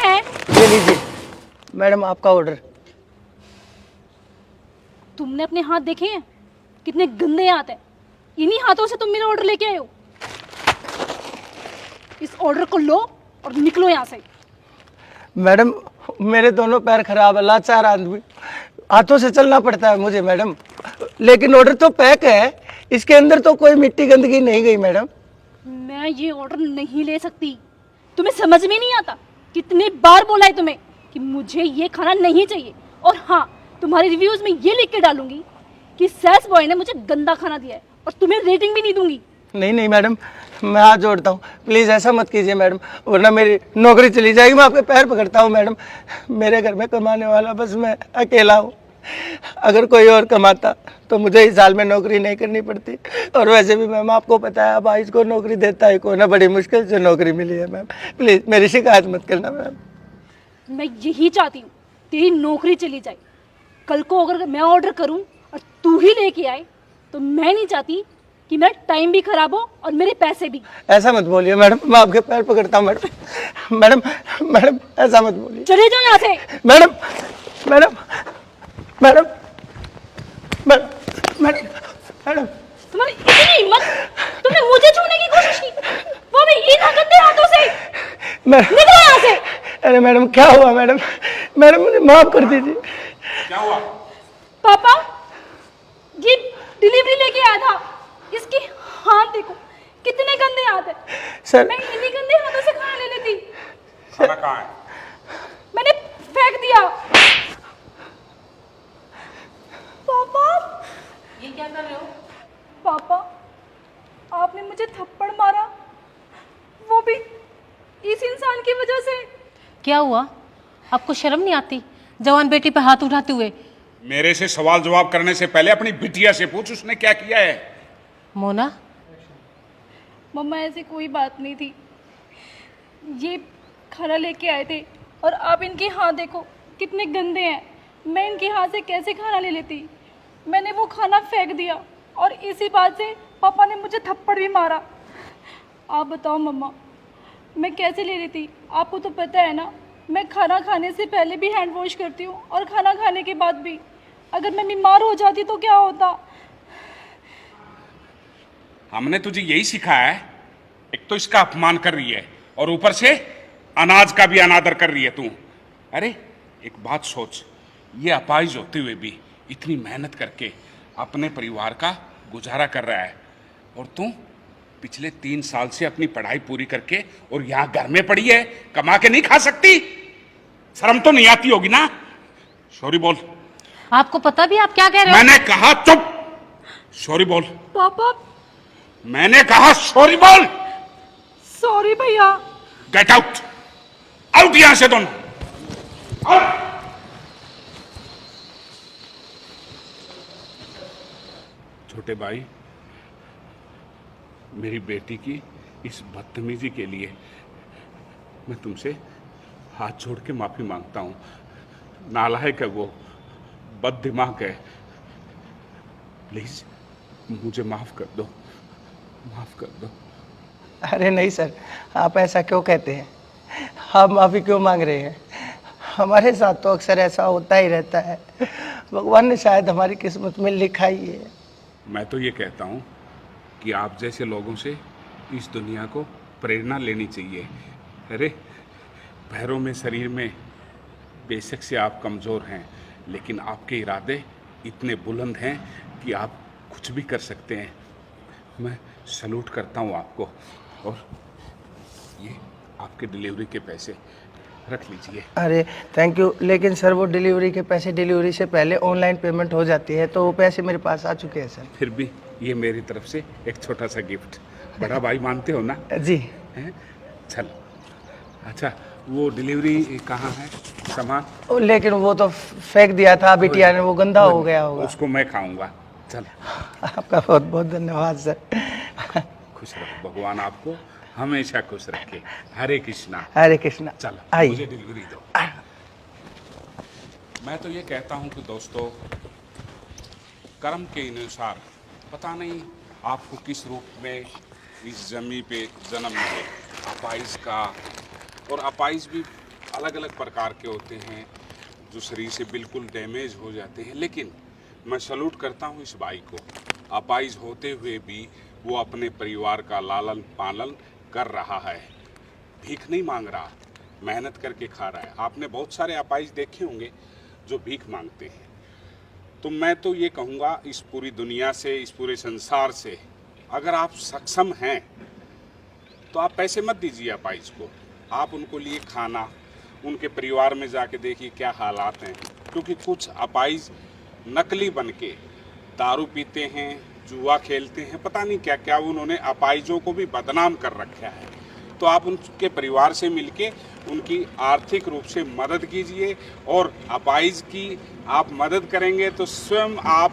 है? ये लीजिए मैडम आपका ऑर्डर। तुमने अपने हाथ देखे हैं? कितने गंदे हाथ हैं। इन्हीं हाथों से तुम मेरा ऑर्डर लेके आए हो। इस ऑर्डर को लो और निकलो यहाँ से। मैडम मेरे दोनों पैर खराब है, लाचार आदमी, हाथों से चलना पड़ता है मुझे मैडम। लेकिन ऑर्डर तो पैक है, इसके अंदर तो कोई मिट्टी गंदगी नहीं गई मैडम। मैं ये ऑर्डर नहीं ले सकती। तुम्हें समझ में नहीं आता? कितनी बार बोला है तुम्हें कि मुझे ये खाना नहीं चाहिए। और हाँ, तुम्हारे रिव्यूज में ये लिख के डालूंगी कि सेल्स बॉय ने मुझे गंदा खाना दिया है, और तुम्हें रेटिंग भी नहीं दूंगी। नहीं नहीं मैडम, मैं हाथ जोड़ता हूँ, प्लीज़ ऐसा मत कीजिए मैडम, वरना मेरी नौकरी चली जाएगी। मैं आपके पैर पकड़ता हूँ मैडम, मेरे घर में कमाने वाला बस मैं अकेला हूँ। अगर कोई और कमाता तो मुझे इस साल में नौकरी नहीं करनी पड़ती। और वैसे भी मैम आपको पता है अब आइस को नौकरी देता है कौन, बड़ी मुश्किल से नौकरी मिली है मैम, प्लीज़ मेरी शिकायत मत करना मैम। मैं यही चाहती हूँ तेरी नौकरी चली जाए। कल को अगर मैं ऑर्डर करूँ और तू ही लेके आए तो मैं नहीं चाहती कि मेरा टाइम भी खराब हो और मेरे पैसे भी। ऐसा मत बोलिए मैडम, मैं आपके पैर पकड़ता हूँ मैडम। मैडम मैडम ऐसा मत बोलिए। चले जाओ यहाँ से। Madam madam madam madam madam madam तुम्हारी इतनी हिम्मत, तुमने मुझे छूने की कोशिश की, वो भी इन गंदे हाथों से। मैडम निकलो यहाँ से। अरे मैडम क्या हुआ मैडम, मैडम मुझे माफ कर दीजिए। क्या हुआ? पापा ये डिलीवरी लेके आया था, इसके हाथ देखो कितने गंदे हाथ है। सर मैं इन्हीं गंदे हाथों से खाना ले लेती। खाना कहाँ है? मैंने फेंक दिया। पापा ये क्या कर रहे हो? पापा आपने मुझे थप्पड़ मारा, वो भी इस इंसान की वजह से। क्या हुआ? आपको शर्म नहीं आती जवान बेटी पे हाथ उठाते हुए? मेरे से सवाल जवाब करने से पहले अपनी बिटिया से पूछ उसने क्या किया है। मोना, मम्मा ऐसी कोई बात नहीं थी। ये खाना लेके आए थे और आप इनके हाथ देखो कितने गंदे हैं। मैं इनके हाथ से कैसे खाना ले लेती। मैंने वो खाना फेंक दिया और इसी बात से पापा ने मुझे थप्पड़ भी मारा। आप बताओ मम्मा मैं कैसे ले लेती। आपको तो पता है ना मैं खाना खाने से पहले भी हैंड वॉश करती हूँ और खाना खाने के बाद भी। अगर मैं बीमार हो जाती तो क्या होता। हमने तुझे यही सिखाया है। एक तो इसका अपमान कर रही है और ऊपर से अनाज का भी अनादर कर रही है तू। अरे एक बात सोच, ये अपाहिज होते हुए भी इतनी मेहनत करके अपने परिवार का गुजारा कर रहा है, और तू पिछले 3 साल से अपनी पढ़ाई पूरी करके और यहाँ घर में पड़ी है, कमा के नहीं खा सकती? शर्म तो नहीं आती होगी ना? सॉरी बोल। आपको पता भी आप क्या कह रहे हो? मैंने कहा चुप। सॉरी बोल। पापा मैंने कहा सॉरी बोल। सॉरी भैया। गेट आउट, आउट यहां से दोनों, आउट। छोटे भाई, मेरी बेटी की इस बदतमीजी के लिए मैं तुमसे हाथ जोड़ के माफी मांगता हूं। नालायक है वो, बददिमाग है। प्लीज मुझे माफ कर दो, माफ कर दो। अरे नहीं सर, आप ऐसा क्यों कहते हैं, आप माफ़ी क्यों मांग रहे हैं? हमारे साथ तो अक्सर ऐसा होता ही रहता है, भगवान ने शायद हमारी किस्मत में लिखा ही है। मैं तो ये कहता हूँ कि आप जैसे लोगों से इस दुनिया को प्रेरणा लेनी चाहिए। अरे पैरों में, शरीर में बेशक से आप कमज़ोर हैं, लेकिन आपके इरादे इतने बुलंद हैं कि आप कुछ भी कर सकते हैं। मैं सैल्यूट करता हूँ आपको। और ये आपके डिलीवरी के पैसे रख लीजिए। अरे थैंक यू, लेकिन सर वो डिलीवरी के पैसे डिलीवरी से पहले ऑनलाइन पेमेंट हो जाती है, तो वो पैसे मेरे पास आ चुके हैं सर। फिर भी ये मेरी तरफ से एक छोटा सा गिफ्ट। बड़ा भाई मानते हो ना? जी। हैं? चल अच्छा, वो डिलीवरी कहाँ है सामान? लेकिन वो तो फेंक दिया था बिटिया ने, वो गंदा हो गया होगा। उसको मैं खाऊंगा। चल। आपका बहुत बहुत धन्यवाद सर। खुश रहो, भगवान आपको हमेशा खुश रखे। हरे कृष्णा। हरे कृष्णा। चल आइए। मुझे डिलीवरी दो। मैं तो ये कहता हूँ कि दोस्तों, कर्म के अनुसार पता नहीं आपको किस रूप में इस जमीन पे जन्म मिले। अपाइज का, और अपाइज भी अलग अलग प्रकार के होते हैं जो शरीर से बिल्कुल डैमेज हो जाते हैं, लेकिन मैं सैल्यूट करता हूँ इस भाई को। अपाहिज होते हुए भी वो अपने परिवार का लालन पालन कर रहा है, भीख नहीं मांग रहा, मेहनत करके खा रहा है। आपने बहुत सारे अपाहिज देखे होंगे जो भीख मांगते हैं। तो मैं तो ये कहूँगा इस पूरी दुनिया से, इस पूरे संसार से, अगर आप सक्षम हैं तो आप पैसे मत दीजिए अपाहिज को। आप उनको लिए खाना, उनके परिवार में जाके देखिए क्या हालात हैं, क्योंकि कुछ अपाहिज नकली बन के दारू पीते हैं, जुआ खेलते हैं, पता नहीं क्या क्या उन्होंने अपाहिजों को भी बदनाम कर रखा है। तो आप उनके परिवार से मिलके उनकी आर्थिक रूप से मदद कीजिए, और अपाहिज की आप मदद करेंगे तो स्वयं आप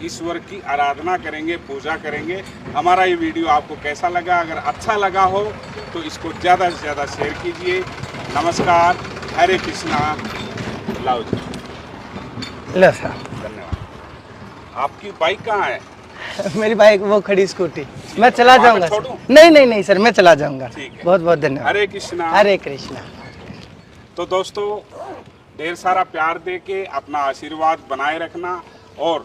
ईश्वर की आराधना करेंगे, पूजा करेंगे। हमारा ये वीडियो आपको कैसा लगा? अगर अच्छा लगा हो तो इसको ज़्यादा से ज़्यादा शेयर कीजिए। नमस्कार, हरे कृष्णा। लाओ जी, लो सर। धन्यवाद। आपकी बाइक कहाँ है? मेरी बाइक वो खड़ी स्कूटी, मैं चला वहाँ पे जाऊंगा छोड़ूं? सर। नहीं नहीं नहीं सर, मैं चला जाऊंगा। ठीक है। बहुत बहुत धन्यवाद। हरे कृष्णा। हरे कृष्णा। तो दोस्तों, ढेर सारा प्यार दे के अपना आशीर्वाद बनाए रखना, और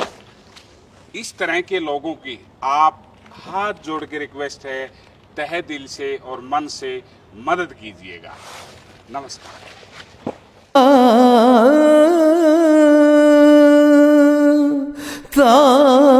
इस तरह के लोगों की आप हाथ जोड़ के रिक्वेस्ट है, तहे दिल से और मन से मदद कीजिएगा। नमस्कार। ता